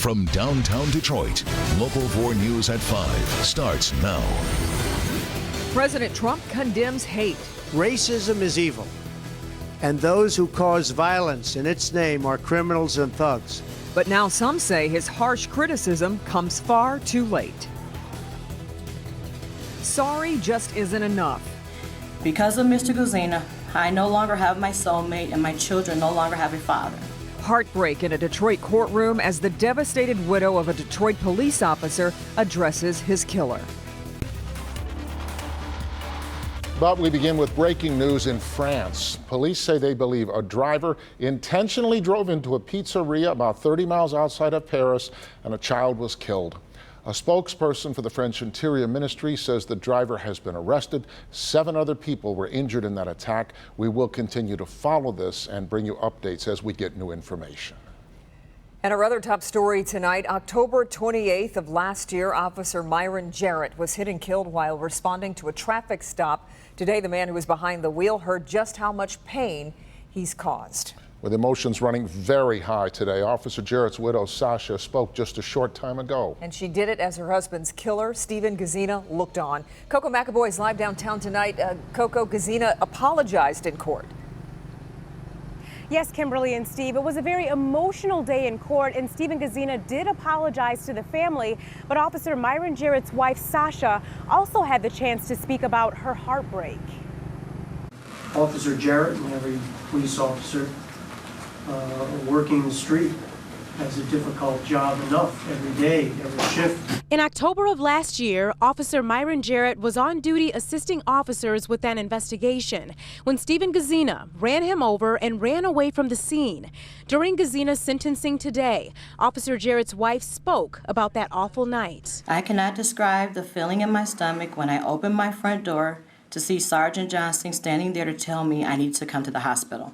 From downtown Detroit, Local 4 News at 5 starts now. President Trump condemns hate. Racism is evil, and those who cause violence in its name are criminals and thugs. But now some say his harsh criticism comes far too late. Sorry just isn't enough. Because of Mr. Guzina, I no longer have my soulmate and my children no longer have a father. Heartbreak in a Detroit courtroom as the devastated widow of a Detroit police officer addresses his killer. But we begin with breaking news in France. Police say they believe a driver intentionally drove into a pizzeria about 30 miles outside of Paris and a child was killed. A spokesperson for the French Interior Ministry says the driver has been arrested. 7 other people were injured in that attack. We will continue to follow this and bring you updates as we get new information. And our other top story tonight, October 28th of last year, Officer Myron Jarrett was hit and killed while responding to a traffic stop. Today, the man who was behind the wheel heard just how much pain he's caused. With emotions running very high today, Officer Jarrett's widow, Sasha, spoke just a short time ago. And she did it as her husband's killer, Stephen Guzina, looked on. Coco McAvoy is live downtown tonight. Coco, Guzina apologized in court. Yes, Kimberly and Steve, it was a very emotional day in court, and Stephen Guzina did apologize to the family, but Officer Myron Jarrett's wife, Sasha, also had the chance to speak about her heartbreak. Officer Jarrett and every police officer working the street has a difficult job enough every day, every shift. In October of last year, Officer Myron Jarrett was on duty assisting officers with an investigation when Stephen Guzina ran him over and ran away from the scene. During Guzina's sentencing today, Officer Jarrett's wife spoke about that awful night. I cannot describe the feeling in my stomach when I opened my front door to see Sergeant Johnson standing there to tell me I need to come to the hospital.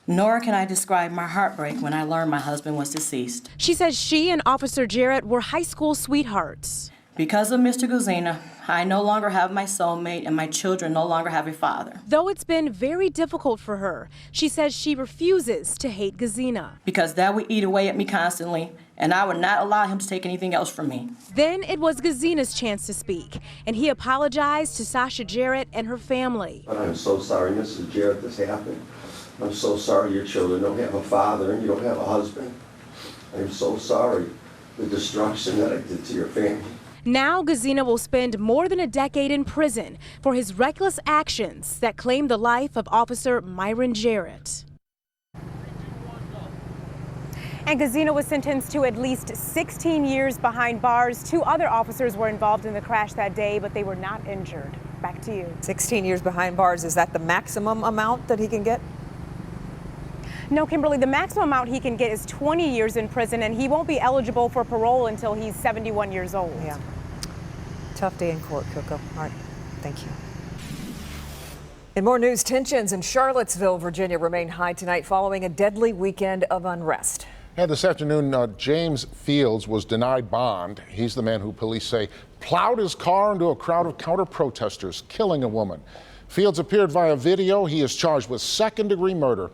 Nor can I describe my heartbreak when I learned my husband was deceased. She says she and Officer Jarrett were high school sweethearts. Because of Mr. Guzina, I no longer have my soulmate and my children no longer have a father. Though it's been very difficult for her, she says she refuses to hate Guzina. Because that would eat away at me constantly, and I would not allow him to take anything else from me. Then it was Guzina's chance to speak, and he apologized to Sasha Jarrett and her family. But I'm so sorry, Mrs. Jarrett, this happened. I'm so sorry your children don't have a father and you don't have a husband. I'm so sorry the destruction that I did to your family. Now Guzina will spend more than a decade in prison for his reckless actions that claimed the life of Officer Myron Jarrett. And Guzina was sentenced to at least 16 years behind bars. 2 other officers were involved in the crash that day, but they were not injured. Back to you. 16 years behind bars, is that the maximum amount that he can get? No, Kimberly, the maximum amount he can get is 20 years in prison, and he won't be eligible for parole until he's 71 years old. Yeah. Tough day in court, Coco. All right. Thank you. In more news, tensions in Charlottesville, Virginia remain high tonight following a deadly weekend of unrest. And this afternoon, James Fields was denied bond. He's the man who police say plowed his car into a crowd of counter-protesters, killing a woman. Fields appeared via video. He is charged with second-degree murder.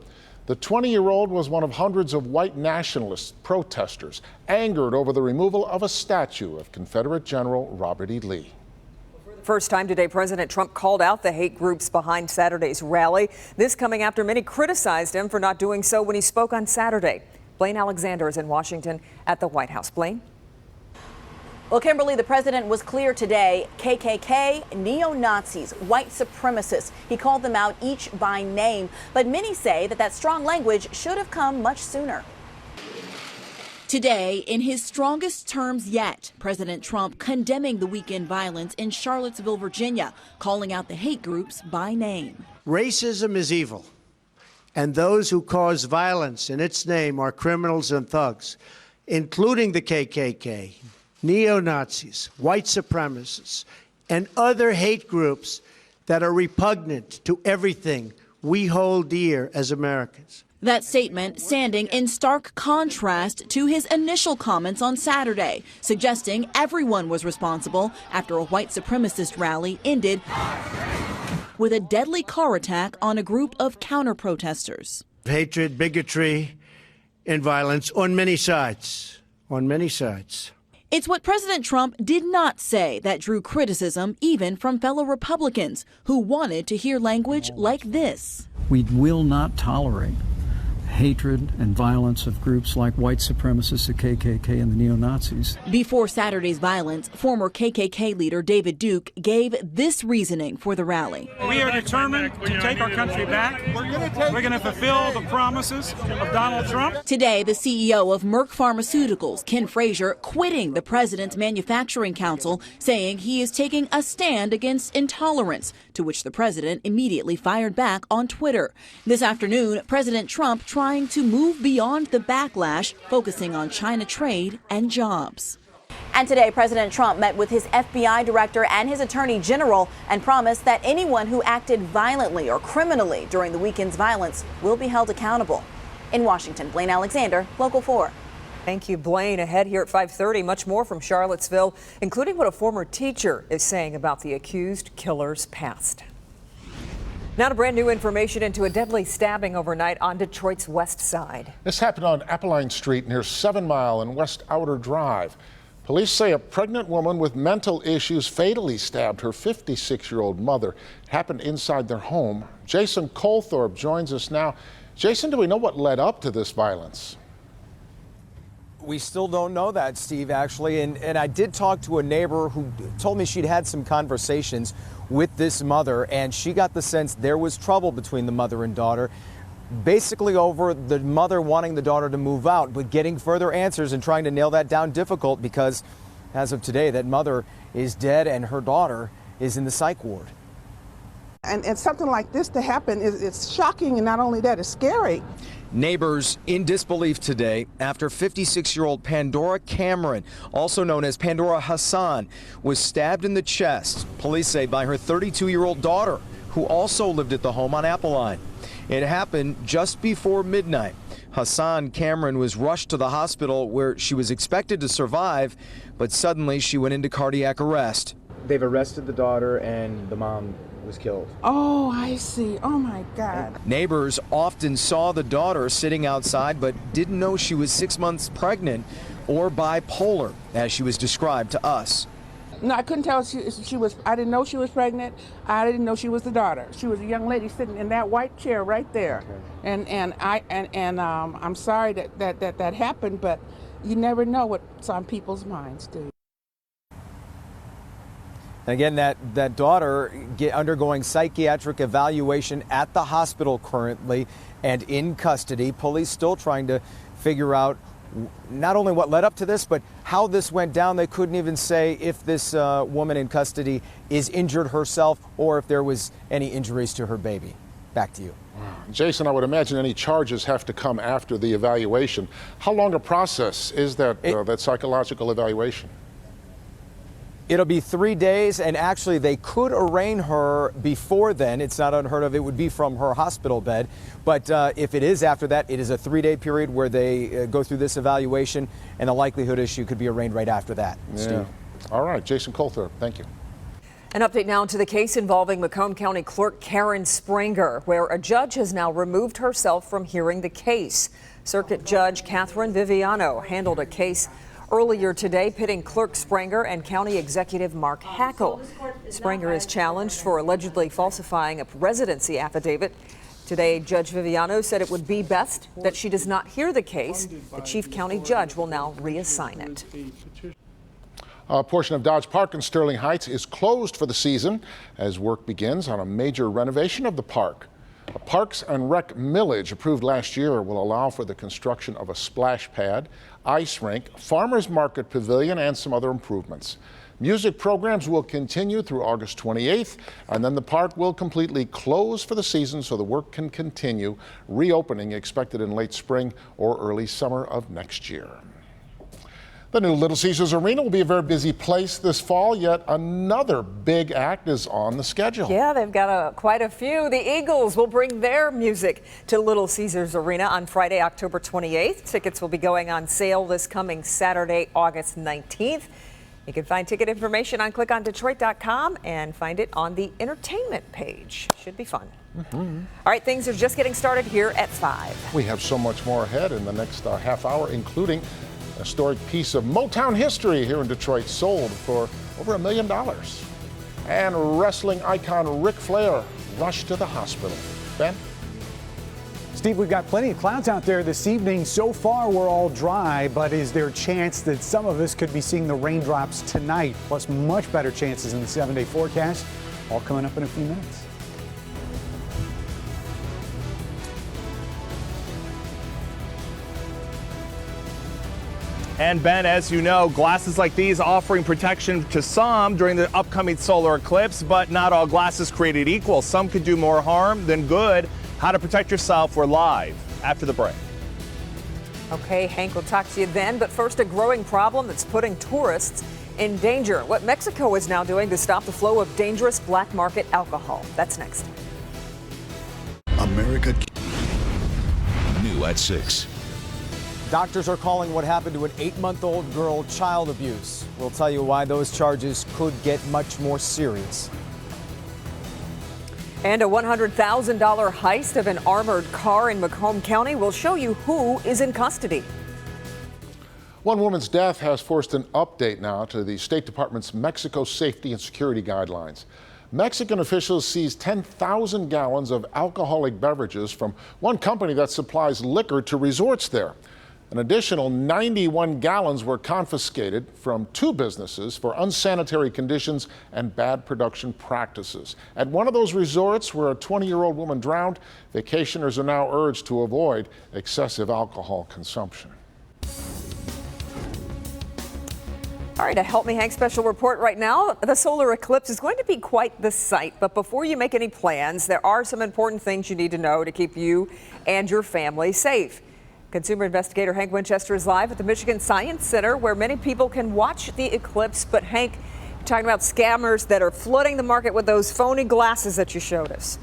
The 20-year-old was one of hundreds of white nationalist protesters angered over the removal of a statue of Confederate General Robert E. Lee. First time today, President Trump called out the hate groups behind Saturday's rally. This coming after many criticized him for not doing so when he spoke on Saturday. Blaine Alexander is in Washington at the White House. Blaine? Well, Kimberly, the president was clear today. KKK, neo-Nazis, white supremacists. He called them out each by name. But many say that strong language should have come much sooner. Today, in his strongest terms yet, President Trump condemning the weekend violence in Charlottesville, Virginia, calling out the hate groups by name. Racism is evil, and those who cause violence in its name are criminals and thugs, including the KKK, neo-Nazis, white supremacists, and other hate groups that are repugnant to everything we hold dear as Americans. That statement standing in stark contrast to his initial comments on Saturday, suggesting everyone was responsible after a white supremacist rally ended with a deadly car attack on a group of counter-protesters. Hatred, bigotry, and violence on many sides. on many sides. It's what President Trump did not say that drew criticism even from fellow Republicans who wanted to hear language like this. We will not tolerate hatred and violence of groups like white supremacists, the KKK, and the neo-Nazis. Before Saturday's violence, former KKK leader David Duke gave this reasoning for the rally. We are determined to take our country back. We're going to fulfill the promises of Donald Trump. Today, the CEO of Merck Pharmaceuticals, Ken Frazier, quitting the president's manufacturing council, saying he is taking a stand against intolerance, to which the president immediately fired back on Twitter. This afternoon, President Trump trying to move beyond the backlash, focusing on China trade and jobs. And today, President Trump met with his FBI director and his attorney general and promised that anyone who acted violently or criminally during the weekend's violence will be held accountable. In Washington, Blaine Alexander, Local 4. Thank you, Blaine. Ahead here at 5:30, much more from Charlottesville, including what a former teacher is saying about the accused killer's past. Now to brand new information into a deadly stabbing overnight on Detroit's west side. This happened on Appeline Street near 7 Mile and West Outer Drive. Police say a pregnant woman with mental issues fatally stabbed her 56-year-old mother. It happened inside their home. Jason Colthorpe joins us now. Jason, do we know what led up to this violence? We still don't know that, Steve, actually. And I did talk to a neighbor who told me she'd had some conversations with this mother, and she got the sense there was trouble between the mother and daughter, basically over the mother wanting the daughter to move out, but getting further answers and trying to nail that down difficult because, as of today, that mother is dead and her daughter is in the psych ward. And something like this to happen, it's shocking, and not only that, it's scary. Neighbors in disbelief today after 56-year-old Pandora Cameron, also known as Pandora Hassan, was stabbed in the chest, police say, by her 32-year-old daughter, who also lived at the home on Appeline. It happened just before midnight. Hassan Cameron was rushed to the hospital where she was expected to survive, but suddenly she went into cardiac arrest. They've arrested the daughter and the mom was killed. Oh, I see. Oh, my God. Neighbors often saw the daughter sitting outside but didn't know she was 6 months pregnant or bipolar, as she was described to us. No, I couldn't tell she was, I didn't know she was pregnant. I didn't know she was the daughter. She was a young lady sitting in that white chair right there. Okay. I'm sorry that happened, but you never know what's on people's minds, do you? And again, that daughter undergoing psychiatric evaluation at the hospital currently and in custody. Police still trying to figure out not only what led up to this, but how this went down. They couldn't even say if this woman in custody is injured herself or if there was any injuries to her baby. Back to you. Jason, I would imagine any charges have to come after the evaluation. How long a process is that, that psychological evaluation? It'll be 3 days, and actually they could arraign her before then. It's not unheard of. It would be from her hospital bed. But if it is after that, it is a 3-day period where they go through this evaluation, and the likelihood is she could be arraigned right after that. Yeah. Steve. All right, Jason Colthorpe, thank you. An update now to the case involving Macomb County Clerk Karen Spranger, where a judge has now removed herself from hearing the case. Circuit Judge Catherine Viviano handled a case earlier today pitting Clerk Spranger and County Executive Mark Hackel. Spranger is challenged for allegedly falsifying a residency affidavit. Today, Judge Viviano said it would be best that she does not hear the case. The chief county judge will now reassign it. A portion of Dodge Park in Sterling Heights is closed for the season as work begins on a major renovation of the park. A Parks and Rec millage approved last year will allow for the construction of a splash pad, ice rink, farmers market pavilion, and some other improvements. Music programs will continue through August 28th, and then the park will completely close for the season so the work can continue, reopening expected in late spring or early summer of next year. The new Little Caesars Arena will be a very busy place this fall, yet another big act is on the schedule. Yeah, they've got quite a few. The Eagles will bring their music to Little Caesars Arena on Friday, October 28th. Tickets will be going on sale this coming Saturday, August 19th. You can find ticket information on clickondetroit.com and find it on the entertainment page. Should be fun. All right, things are just getting started here at 5. We have so much more ahead in the next half hour, including A historic piece of Motown history here in Detroit sold for over $1 million. And wrestling icon Ric Flair rushed to the hospital. Ben? Steve, we've got plenty of clouds out there this evening. So far, we're all dry, but is there a chance that some of us could be seeing the raindrops tonight? Plus, much better chances in the 7-day forecast. All coming up in a few minutes. And Ben, as you know, glasses like these offering protection to some during the upcoming solar eclipse, but not all glasses created equal. Some could do more harm than good. How to protect yourself, we're live after the break. Okay, Hank, we'll talk to you then. But first, a growing problem that's putting tourists in danger. What Mexico is now doing to stop the flow of dangerous black market alcohol. That's next. America new at 6. Doctors are calling what happened to an 8-month-old girl child abuse. We'll tell you why those charges could get much more serious. And a $100,000 heist of an armored car in Macomb County will show you who is in custody. One woman's death has forced an update now to the State Department's Mexico Safety and Security Guidelines. Mexican officials seized 10,000 gallons of alcoholic beverages from one company that supplies liquor to resorts there. An additional 91 gallons were confiscated from 2 businesses for unsanitary conditions and bad production practices. At one of those resorts where a 20-year-old woman drowned, vacationers are now urged to avoid excessive alcohol consumption. All right, a Help Me Hank special report right now. The solar eclipse is going to be quite the sight, but before you make any plans, there are some important things you need to know to keep you and your family safe. Consumer investigator Hank Winchester is live at the Michigan Science Center, where many people can watch the eclipse. But Hank, you're talking about scammers that are flooding the market with those phony glasses that you showed us.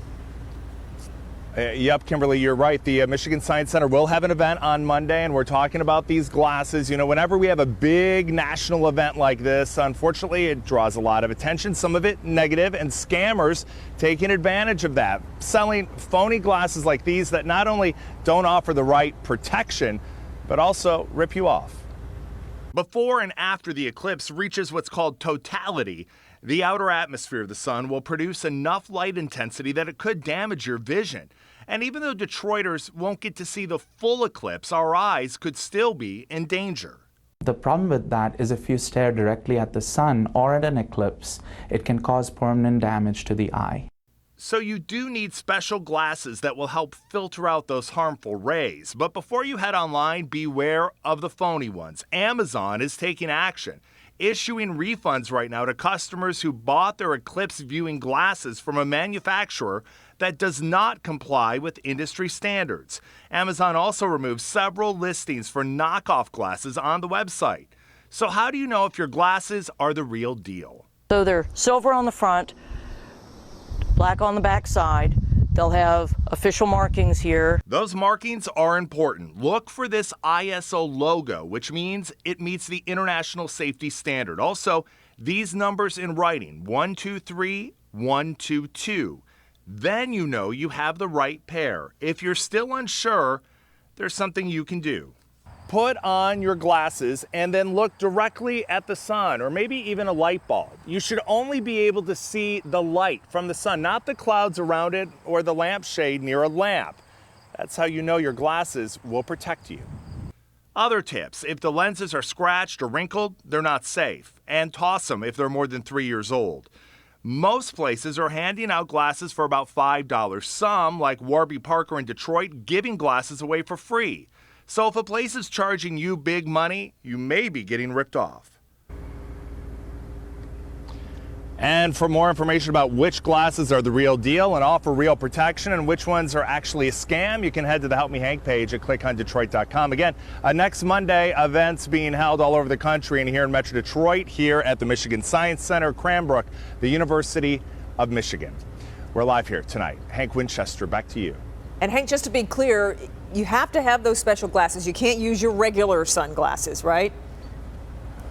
Yep, Kimberly, you're right. The Michigan Science Center will have an event on Monday, and we're talking about these glasses. You know, whenever we have a big national event like this, unfortunately, it draws a lot of attention, some of it negative, and scammers taking advantage of that, selling phony glasses like these that not only don't offer the right protection, but also rip you off. Before and after the eclipse reaches what's called totality, the outer atmosphere of the sun will produce enough light intensity that it could damage your vision. And even though Detroiters won't get to see the full eclipse, our eyes could still be in danger. The problem with that is if you stare directly at the sun or at an eclipse, it can cause permanent damage to the eye. So you do need special glasses that will help filter out those harmful rays. But before you head online, beware of the phony ones. Amazon is taking action, issuing refunds right now to customers who bought their eclipse viewing glasses from a manufacturer that does not comply with industry standards. Amazon also removed several listings for knockoff glasses on the website. So how do you know if your glasses are the real deal? So they're silver on the front, black on the back side. They'll have official markings here. Those markings are important. Look for this ISO logo, which means it meets the International Safety Standard. Also, these numbers in writing, 123, 122. Then you know you have the right pair. If you're still unsure, there's something you can do. Put on your glasses and then look directly at the sun, or maybe even a light bulb. You should only be able to see the light from the sun, not the clouds around it or the lampshade near a lamp. That's how you know your glasses will protect you. Other tips: if the lenses are scratched or wrinkled, they're not safe, and toss them if they're more than 3 years old. Most places are handing out glasses for about $5. Some, like Warby Parker in Detroit, giving glasses away for free. So if a place is charging you big money, you may be getting ripped off. And for more information about which glasses are the real deal and offer real protection and which ones are actually a scam, you can head to the Help Me Hank page at clickondetroit.com. Again, next Monday, events being held all over the country and here in Metro Detroit, here at the Michigan Science Center, Cranbrook, the University of Michigan. We're live here tonight. Hank Winchester, back to you. And Hank, just to be clear, you have to have those special glasses. You can't use your regular sunglasses, right?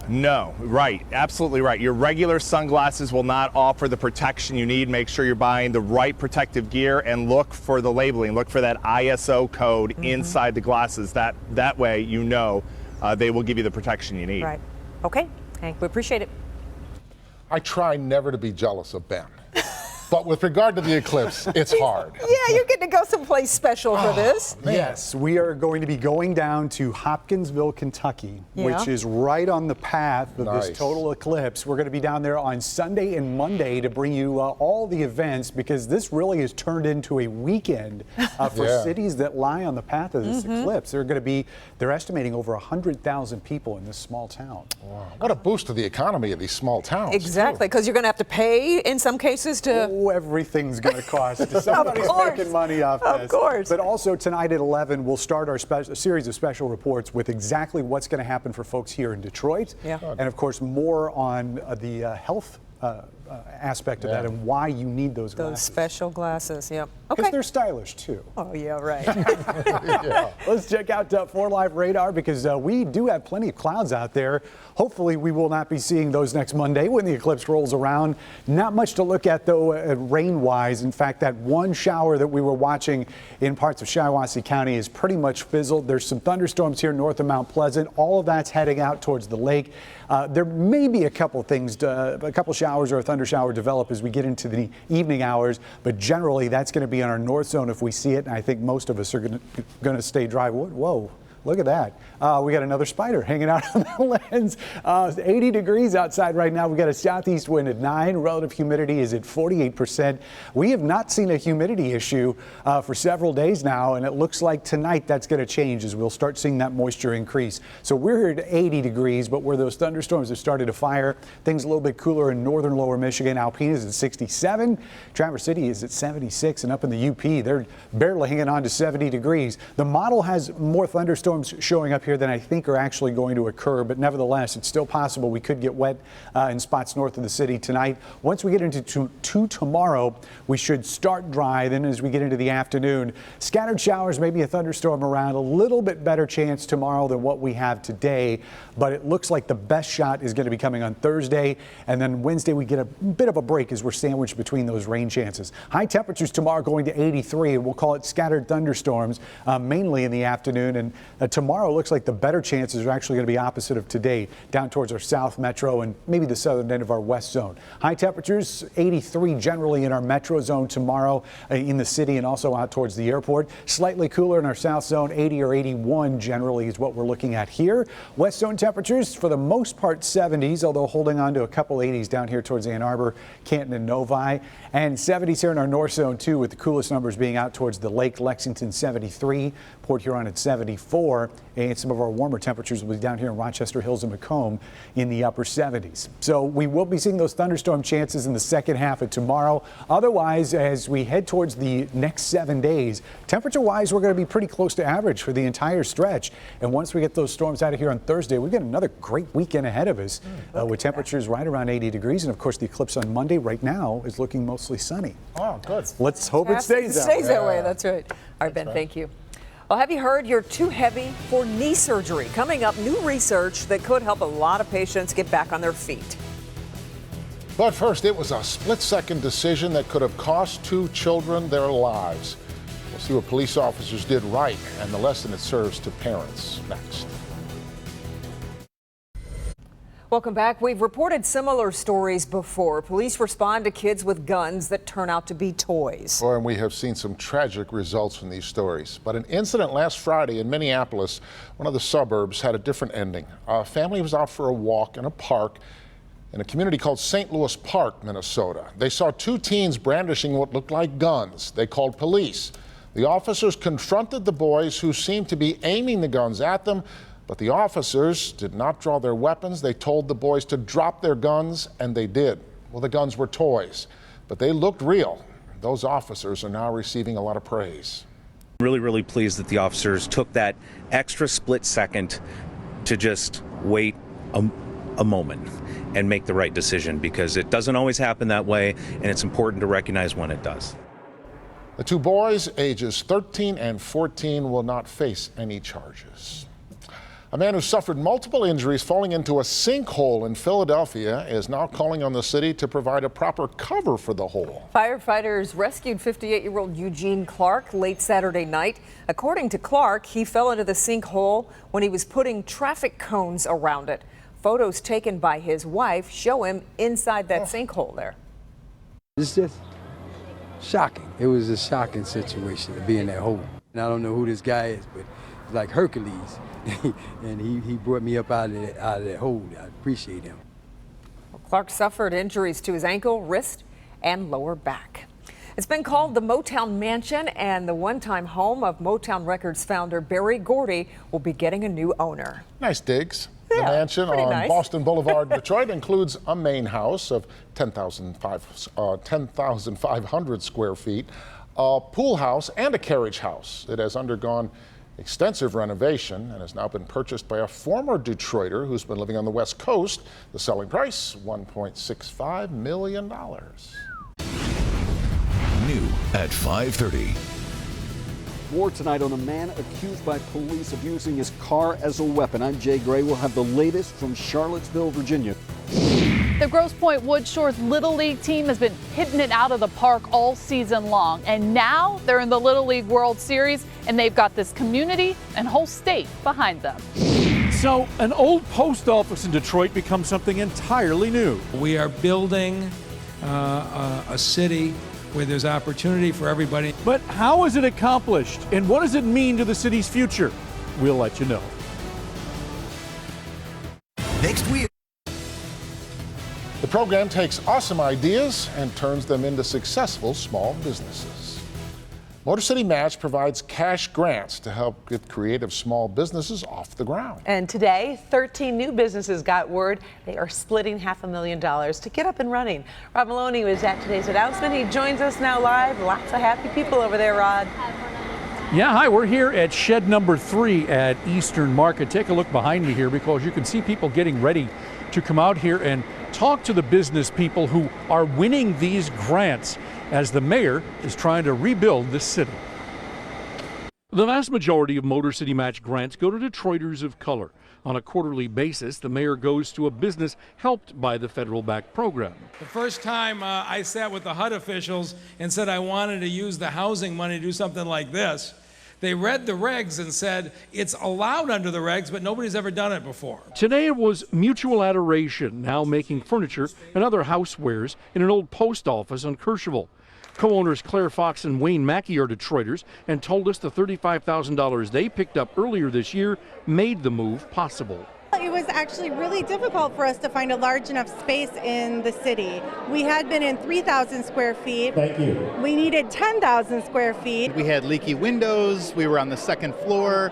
No, right, absolutely right. Your regular sunglasses will not offer the protection you need. Make sure you're buying the right protective gear and look for the labeling. Look for that ISO code inside the glasses. That way you know they will give you the protection you need. Right. Okay, Hank, we appreciate it. I try never to be jealous of Ben. But with regard to the eclipse, it's hard. Yeah, you're getting to go someplace special for this. Yes, we are going to be going down to Hopkinsville, Kentucky, which is right on the path of this total eclipse. We're going to be down there on Sunday and Monday to bring you all the events, because this really has turned into a weekend for cities that lie on the path of this eclipse. They're estimating over 100,000 people in this small town. Wow. What a boost to the economy of these small towns. Exactly, because you're going to have to pay in some cases to... Everything's going to cost. Somebody's making money off this. Of course. But also tonight at 11, we'll start our series of special reports with exactly what's going to happen for folks here in Detroit. Yeah. And of course, more on the health aspect of that and why you need those glasses. Those special glasses, yep. Because they're stylish too. Oh, yeah, right. Let's check out 4 Live radar, because we do have plenty of clouds out there. Hopefully we will not be seeing those next Monday when the eclipse rolls around. Not much to look at though rain-wise. In fact, that one shower that we were watching in parts of Shiawassee County is pretty much fizzled. There's some thunderstorms here north of Mount Pleasant. All of that's heading out towards the lake. There may be a couple things, a couple showers or a thunder shower develop as we get into the evening hours, but generally that's going to be in our north zone if we see it, and I think most of us are going to stay dry. Whoa. Look at that. We got another spider hanging out on the lens. 80 degrees outside right now. We got a southeast wind at 9. Relative humidity is at 48%. We have not seen a humidity issue for several days now, and it looks like tonight that's going to change as we'll start seeing that moisture increase. So we're here at 80 degrees, but where those thunderstorms have started to fire, things a little bit cooler in northern lower Michigan. Alpena is at 67. Traverse City is at 76, and up in the UP, they're barely hanging on to 70 degrees. The model has more thunderstorms showing up here than I think are actually going to occur, but nevertheless, it's still possible we could get wet in spots north of the city tonight. Once we get into tomorrow, we should start dry. Then as we get into the afternoon, scattered showers, maybe a thunderstorm around, a little bit better chance tomorrow than what we have today, but it looks like the best shot is going to be coming on Thursday, and then Wednesday we get a bit of a break as we're sandwiched between those rain chances. High temperatures tomorrow going to 83, and we'll call it scattered thunderstorms mainly in the afternoon, and tomorrow looks like the better chances are actually going to be opposite of today, down towards our south metro and maybe the southern end of our west zone. High temperatures 83 generally in our metro zone tomorrow in the city and also out towards the airport. Slightly cooler in our south zone, 80 or 81 generally is what we're looking at here. West zone temperatures for the most part 70s, although holding on to a couple 80s down here towards Ann Arbor, Canton and Novi, and 70s here in our north zone too, with the coolest numbers being out towards the lake. Lexington 73, Port Huron at 74, and some of our warmer temperatures will be down here in Rochester Hills and Macomb in the upper 70s. So we will be seeing those thunderstorm chances in the second half of tomorrow. Otherwise, as we head towards the next 7 days, temperature-wise, we're going to be pretty close to average for the entire stretch. And once we get those storms out of here on Thursday, we've got another great weekend ahead of us with temperatures right around 80 degrees. And of course, the eclipse on Monday right now is looking mostly sunny. Oh, good. Let's hope it stays that way. It stays that way. That's right. All right, Ben, thank you. Well, have you heard you're too heavy for knee surgery? Coming up, new research that could help a lot of patients get back on their feet. But first, it was a split-second decision that could have cost 2 children their lives. We'll see what police officers did right and the lesson it serves to parents next. Welcome back. We've reported similar stories before. Police respond to kids with guns that turn out to be toys. And we have seen some tragic results from these stories. But an incident last Friday in Minneapolis, one of the suburbs, had a different ending. A family was out for a walk in a park in a community called St. Louis Park, Minnesota. They saw 2 teens brandishing what looked like guns. They called police. The officers confronted the boys who seemed to be aiming the guns at them, but the officers did not draw their weapons. They told the boys to drop their guns, and they did. Well, the guns were toys, but they looked real. Those officers are now receiving a lot of praise. Really pleased that the officers took that extra split second to just wait a moment and make the right decision, because it doesn't always happen that way, and it's important to recognize when it does. The 2 boys, ages 13 and 14, will not face any charges. A man who suffered multiple injuries falling into a sinkhole in Philadelphia is now calling on the city to provide a proper cover for the hole. Firefighters rescued 58-year-old Eugene Clark late Saturday night. According to Clark, he fell into the sinkhole when he was putting traffic cones around it. Photos taken by his wife show him inside that sinkhole there. It's just shocking. It was a shocking situation to be in that hole. And I don't know who this guy is, but it's like Hercules. And he brought me up out of that hole. I appreciate him. Clark suffered injuries to his ankle, wrist, and lower back. It's been called the Motown Mansion, and the one-time home of Motown Records founder Berry Gordy will be getting a new owner. Nice digs. The mansion on nice. Boston Boulevard, Detroit, includes a main house of 10,500 square feet, a pool house, and a carriage house. It has undergone extensive renovation and has now been purchased by a former Detroiter who's been living on the West Coast. The selling price, $1.65 million. New at 5:30. More tonight on a man accused by police of using his car as a weapon. I'm Jay Gray. We'll have the latest from Charlottesville, Virginia. The Grosse Pointe Wood Shores Little League team has been hitting it out of the park all season long, and now they're in the Little League World Series, and they've got this community and whole state behind them. So an old post office in Detroit becomes something entirely new. We are building a city where there's opportunity for everybody. But how is it accomplished, and what does it mean to the city's future? We'll let you know. Next week. The program takes awesome ideas and turns them into successful small businesses. Motor City Match provides cash grants to help get creative small businesses off the ground. And today, 13 new businesses got word they are splitting $500,000 to get up and running. Rod Maloney was at today's announcement. He joins us now live. Lots of happy people over there, Rod. Yeah, hi, we're here at shed number 3 at Eastern Market. Take a look behind me here because you can see people getting ready to come out here and talk to the business people who are winning these grants as the mayor is trying to rebuild this city. The vast majority of Motor City Match grants go to Detroiters of color. On a quarterly basis, the mayor goes to a business helped by the federal-backed program. The first time I sat with the HUD officials and said I wanted to use the housing money to do something like this, they read the regs and said it's allowed under the regs, but nobody's ever done it before. Today it was Mutual Adoration, now making furniture and other housewares in an old post office on Kercheval. Co-owners Claire Fox and Wayne Mackey are Detroiters and told us the $35,000 they picked up earlier this year made the move possible. It was actually really difficult for us to find a large enough space in the city. We had been in 3,000 square feet. Thank you. We needed 10,000 square feet. We had leaky windows. We were on the second floor.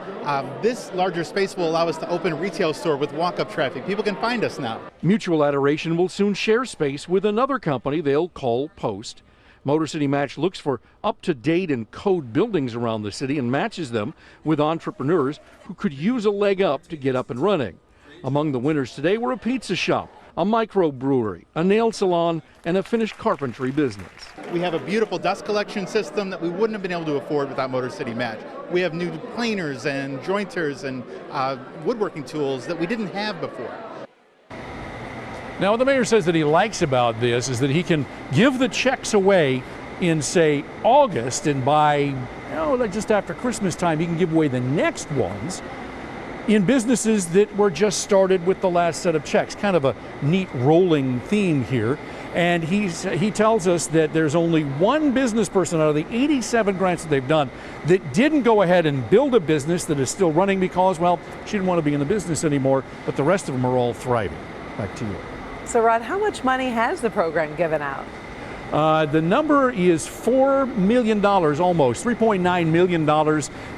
This larger space will allow us to open a retail store with walk-up traffic. People can find us now. Mutual Adoration will soon share space with another company they'll call Post. Motor City Match looks for up-to-date and code buildings around the city and matches them with entrepreneurs who could use a leg up to get up and running. Among the winners today were a pizza shop, a microbrewery, a nail salon, and a finished carpentry business. We have a beautiful dust collection system that we wouldn't have been able to afford without Motor City Match. We have new planers and jointers and woodworking tools that we didn't have before. Now, what the mayor says that he likes about this is that he can give the checks away in, say, August, and by, just after Christmas time, he can give away the next ones in businesses that were just started with the last set of checks. Kind of a neat rolling theme here. And he tells us that there's only one business person out of the 87 grants that they've done that didn't go ahead and build a business that is still running because, well, she didn't want to be in the business anymore, but the rest of them are all thriving. Back to you. So, Rod, how much money has the program given out? The number is $4 million, almost $3.9 million,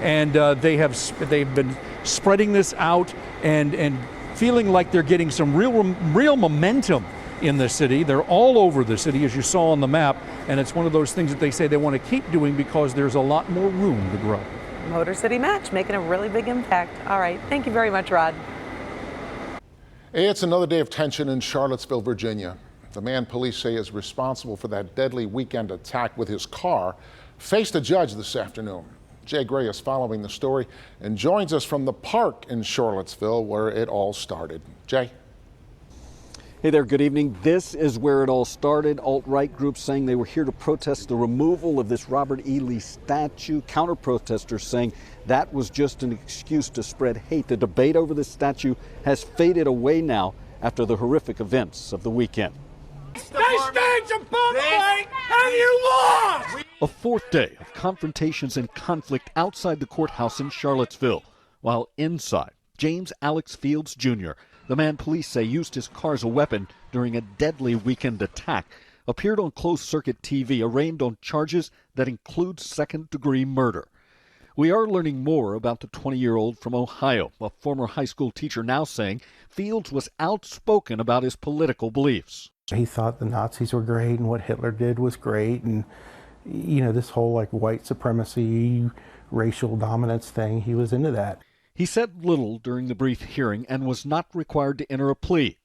and they've been spreading this out and feeling like they're getting some real momentum in the city. They're all over the city, as you saw on the map, and it's one of those things that they say they want to keep doing because there's a lot more room to grow. Motor City Match making a really big impact. All right, thank you very much, Rod. It's another day of tension in Charlottesville, Virginia. The man police say is responsible for that deadly weekend attack with his car faced a judge this afternoon. Jay Gray is following the story and joins us from the park in Charlottesville where it all started. Jay? Hey there, good evening. This is where it all started. Alt-right groups saying they were here to protest the removal of this Robert E. Lee statue. Counter-protesters saying that was just an excuse to spread hate. The debate over this statue has faded away now after the horrific events of the weekend. They staged a bomb fight and you lost! A fourth day of confrontations and conflict outside the courthouse in Charlottesville, while inside, James Alex Fields Jr., the man police say used his car as a weapon during a deadly weekend attack, appeared on closed-circuit TV, arraigned on charges that include second-degree murder. We are learning more about the 20-year-old from Ohio, a former high school teacher now saying Fields was outspoken about his political beliefs. He thought the Nazis were great and what Hitler did was great, and this whole white supremacy, racial dominance thing, he was into that. He said little during the brief hearing and was not required to enter a plea.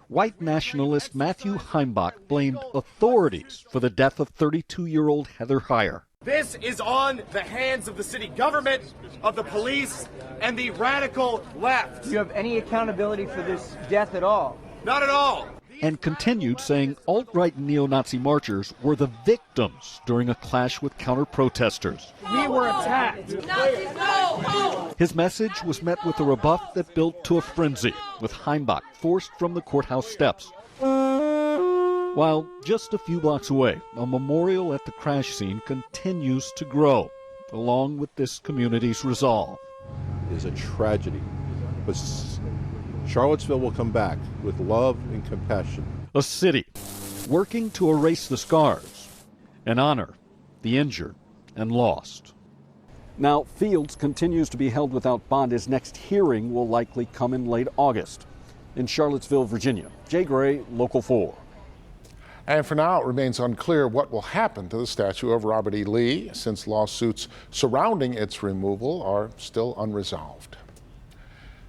White nationalist Matthew Heimbach blamed authorities for the death of 32-year-old Heather Heyer. This is on the hands of the city government, of the police, and the radical left. Do you have any accountability for this death at all? Not at all. And continued saying alt-right neo-Nazi marchers were the victims during a clash with counter-protesters. We were attacked. Nazis, no! His message was met with a rebuff that built to a frenzy, with Heimbach forced from the courthouse steps. While just a few blocks away, a memorial at the crash scene continues to grow, along with this community's resolve. It is a tragedy, but Charlottesville will come back with love and compassion. A city working to erase the scars and honor the injured and lost. Now, Fields continues to be held without bond. His next hearing will likely come in late August. In Charlottesville, Virginia, Jay Gray, Local 4. And for now, it remains unclear what will happen to the statue of Robert E. Lee, since lawsuits surrounding its removal are still unresolved.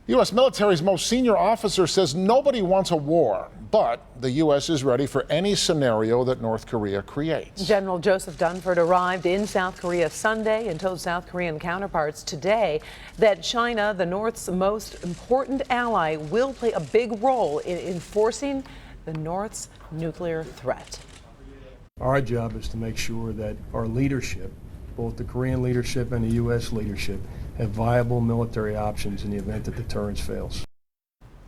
The U.S. military's most senior officer says nobody wants a war, but the U.S. is ready for any scenario that North Korea creates. General Joseph Dunford arrived in South Korea Sunday and told South Korean counterparts today that China, the North's most important ally, will play a big role in enforcing the North's nuclear threat. Our job is to make sure that our leadership, both the Korean leadership and the U.S. leadership, have viable military options in the event that deterrence fails.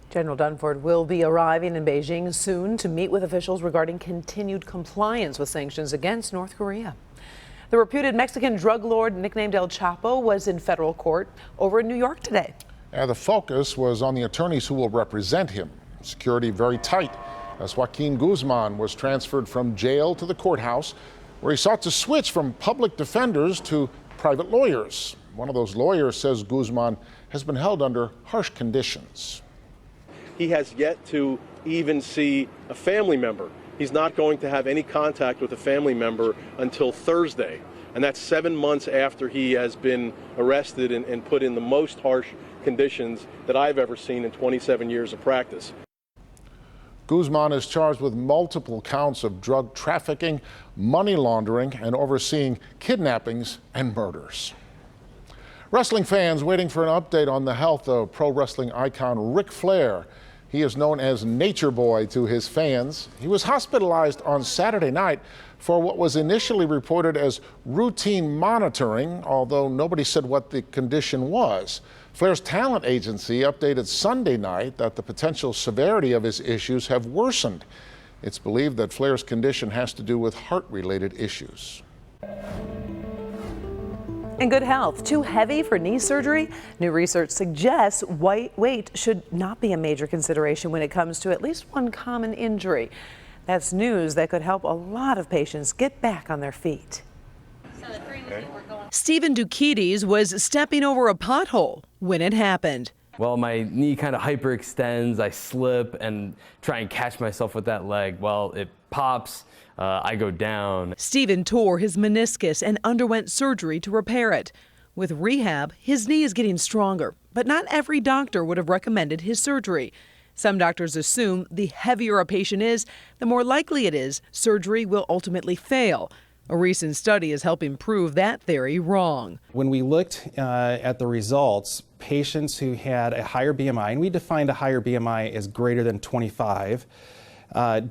General Dunford will be arriving in Beijing soon to meet with officials regarding continued compliance with sanctions against North Korea. The reputed Mexican drug lord nicknamed El Chapo was in federal court over in New York today. The focus was on the attorneys who will represent him. Security very tight as Joaquin Guzman was transferred from jail to the courthouse, where he sought to switch from public defenders to private lawyers. One of those lawyers says Guzman has been held under harsh conditions. He has yet to even see a family member. He's not going to have any contact with a family member until Thursday. And that's 7 months after he has been arrested and put in the most harsh conditions that I've ever seen in 27 years of practice. Guzman is charged with multiple counts of drug trafficking, money laundering, and overseeing kidnappings and murders. Wrestling fans waiting for an update on the health of pro wrestling icon Ric Flair. He is known as Nature Boy to his fans. He was hospitalized on Saturday night for what was initially reported as routine monitoring, although nobody said what the condition was. Flair's talent agency updated Sunday night that the potential severity of his issues have worsened. It's believed that Flair's condition has to do with heart-related issues. In good health, too heavy for knee surgery? New research suggests weight should not be a major consideration when it comes to at least one common injury. That's news that could help a lot of patients get back on their feet. Stephen Dukides was stepping over a pothole when it happened. Well, my knee kind of hyperextends, I slip and try and catch myself with that leg. Well, it pops, I go down. Stephen tore his meniscus and underwent surgery to repair it. With rehab, his knee is getting stronger, but not every doctor would have recommended his surgery. Some doctors assume the heavier a patient is, the more likely it is surgery will ultimately fail. A recent study is helping prove that theory wrong. When we looked at the results, patients who had a higher BMI, and we defined a higher BMI as greater than 25,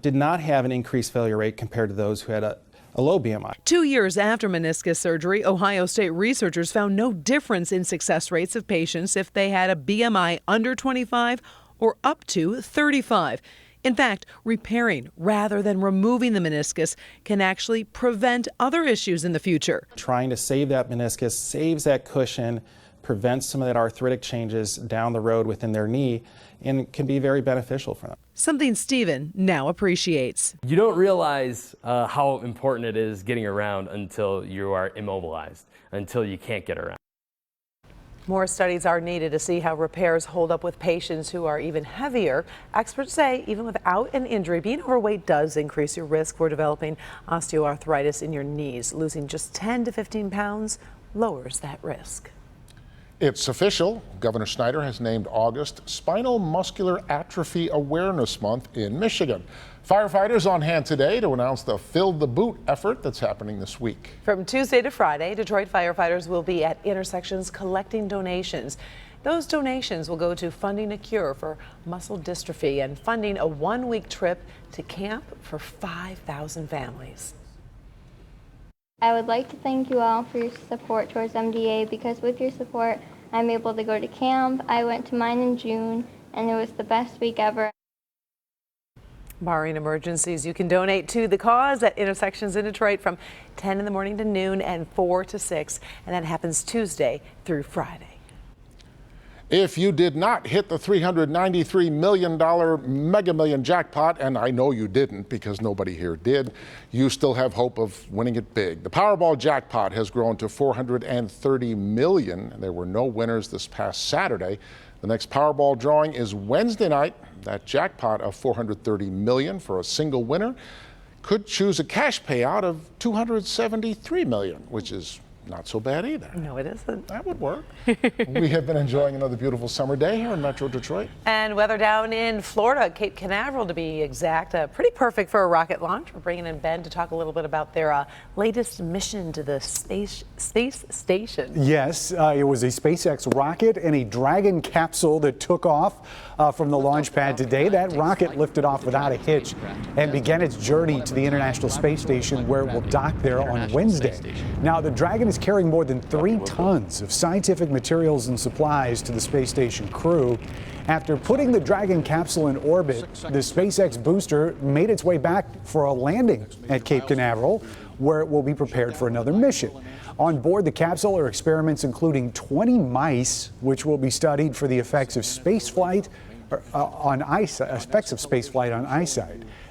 did not have an increased failure rate compared to those who had a low BMI. 2 years after meniscus surgery, Ohio State researchers found no difference in success rates of patients if they had a BMI under 25 or up to 35. In fact, repairing rather than removing the meniscus can actually prevent other issues in the future. Trying to save that meniscus saves that cushion, prevents some of that arthritic changes down the road within their knee, and can be very beneficial for them. Something Stephen now appreciates. You don't realize how important it is getting around until you are immobilized, until you can't get around. More studies are needed to see how repairs hold up with patients who are even heavier. Experts say even without an injury, being overweight does increase your risk for developing osteoarthritis in your knees. Losing just 10 to 15 pounds lowers that risk. It's official. Governor Snyder has named August Spinal Muscular Atrophy Awareness Month in Michigan. Firefighters on hand today to announce the Fill the Boot effort that's happening this week. From Tuesday to Friday, Detroit firefighters will be at intersections collecting donations. Those donations will go to funding a cure for muscle dystrophy and funding a one-week trip to camp for 5,000 families. I would like to thank you all for your support towards MDA, because with your support, I'm able to go to camp. I went to mine in June, and it was the best week ever. Barring emergencies, you can donate to the cause at intersections in Detroit from 10 in the morning to noon and 4 to 6, and that happens Tuesday through Friday. If you did not hit the $393 million Mega Million jackpot, and I know you didn't because nobody here did, you still have hope of winning it big. The Powerball jackpot has grown to $430 million. There were no winners this past Saturday. The next Powerball drawing is Wednesday night. That jackpot of $430 million for a single winner could choose a cash payout of $273 million, which is not so bad either. No, it isn't. That would work. We have been enjoying another beautiful summer day here in Metro Detroit. And weather down in Florida, Cape Canaveral to be exact, pretty perfect for a rocket launch. We're bringing in Ben to talk a little bit about their latest mission to the space station. Yes, it was a SpaceX rocket and a Dragon capsule that took off from the launch pad today. That rocket lifted off without a hitch and began its journey to the International Space Station, where it will dock there on Wednesday. Now, the Dragon is carrying more than 3 tons of scientific materials and supplies to the space station crew. After putting the Dragon capsule in orbit, the SpaceX booster made its way back for a landing at Cape Canaveral, where it will be prepared for another mission. On board the capsule are experiments including 20 mice, which will be studied for the effects of spaceflight on eyesight.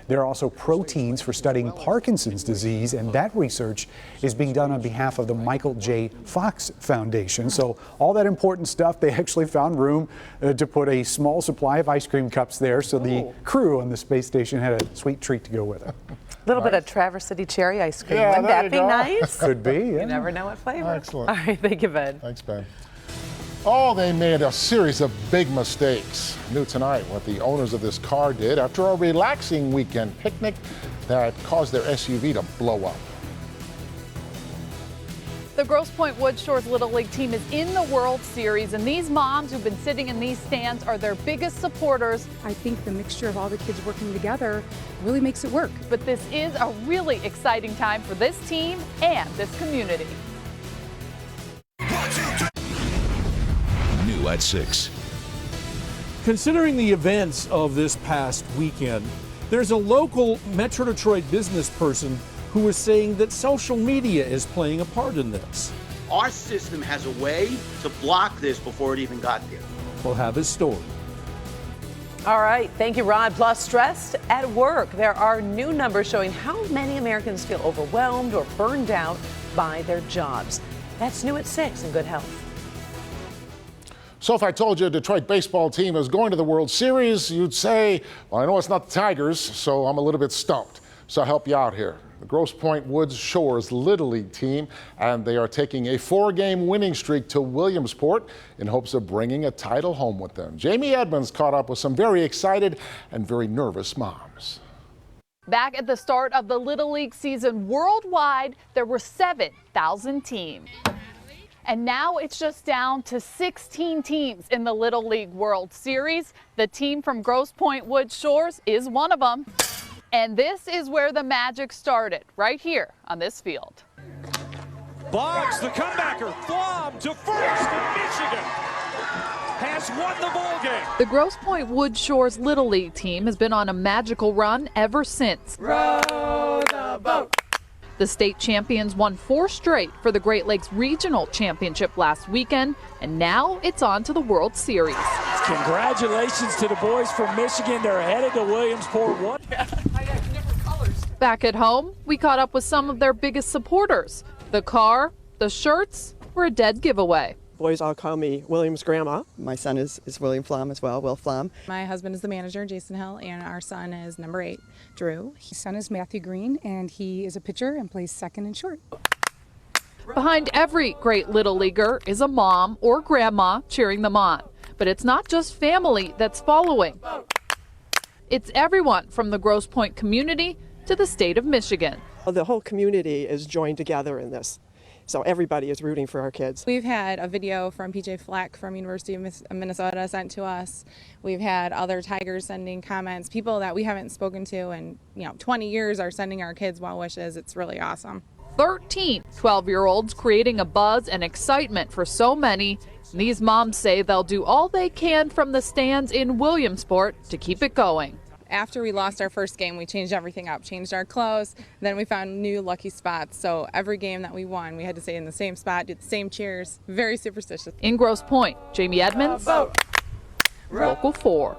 There are also proteins for studying Parkinson's disease, and that research is being done on behalf of the Michael J. Fox Foundation. So all that important stuff, they actually found room to put a small supply of ice cream cups there, so the crew on the space station had a sweet treat to go with it. A little bit of Traverse City cherry ice cream. Yeah, Wouldn't that be nice? Could be, yeah. You never know what flavor. Excellent. All right, thank you, Ben. Thanks, Ben. Oh, they made a series of big mistakes. New tonight what the owners of this car did after a relaxing weekend picnic that caused their SUV to blow up. The Grosse Pointe Wood Shores Little League team is in the World Series, and these moms who've been sitting in these stands are their biggest supporters. I think the mixture of all the kids working together really makes it work. But this is a really exciting time for this team and this community. New at 6. Considering the events of this past weekend, there's a local Metro Detroit business person who is saying that social media is playing a part in this. Our system has a way to block this before it even got there. We'll have his story. All right, thank you, Rod. Plus, stressed at work. There are new numbers showing how many Americans feel overwhelmed or burned out by their jobs. That's new at 6 in Good Health. So if I told you a Detroit baseball team is going to the World Series, you'd say, well, I know it's not the Tigers, so I'm a little bit stumped. So I'll help you out here. The Grosse Pointe Wood Shores Little League team, and they are taking a 4-game winning streak to Williamsport in hopes of bringing a title home with them. Jamie Edmonds caught up with some very excited and very nervous moms. Back at the start of the Little League season worldwide, there were 7,000 teams. And now it's just down to 16 teams in the Little League World Series. The team from Grosse Pointe Wood Shores is one of them. And this is where the magic started, right here on this field. Boggs, the comebacker, Flom to first, and Michigan has won the ball game. The Grosse Pointe Wood Shores Little League team has been on a magical run ever since. Row the boat. The state champions won 4 straight for the Great Lakes Regional Championship last weekend, and now it's on to the World Series. Congratulations to the boys from Michigan. They're headed to Williamsport 1. Back at home, we caught up with some of their biggest supporters. The car, the shirts were a dead giveaway. Boys all call me William's grandma. My son is William Flom as well, Will Flom. My husband is the manager, Jason Hill, and our son is number 8, Drew. His son is Matthew Green, and he is a pitcher and plays second and short. Behind every great Little Leaguer is a mom or grandma cheering them on. But it's not just family that's following. It's everyone from the Grosse Pointe community to the state of Michigan. The whole community is joined together in this. So everybody is rooting for our kids. We've had a video from PJ Fleck from University of Minnesota sent to us. We've had other Tigers sending comments. People that we haven't spoken to in 20 years are sending our kids well wishes. It's really awesome. 13 12-year-olds creating a buzz and excitement for so many. These moms say they'll do all they can from the stands in Williamsport to keep it going. After we lost our first game, we changed everything up, changed our clothes, then we found new lucky spots. So every game that we won, we had to stay in the same spot, do the same cheers. Very superstitious. In Grosse Pointe, Jamie Edmonds, Local 4.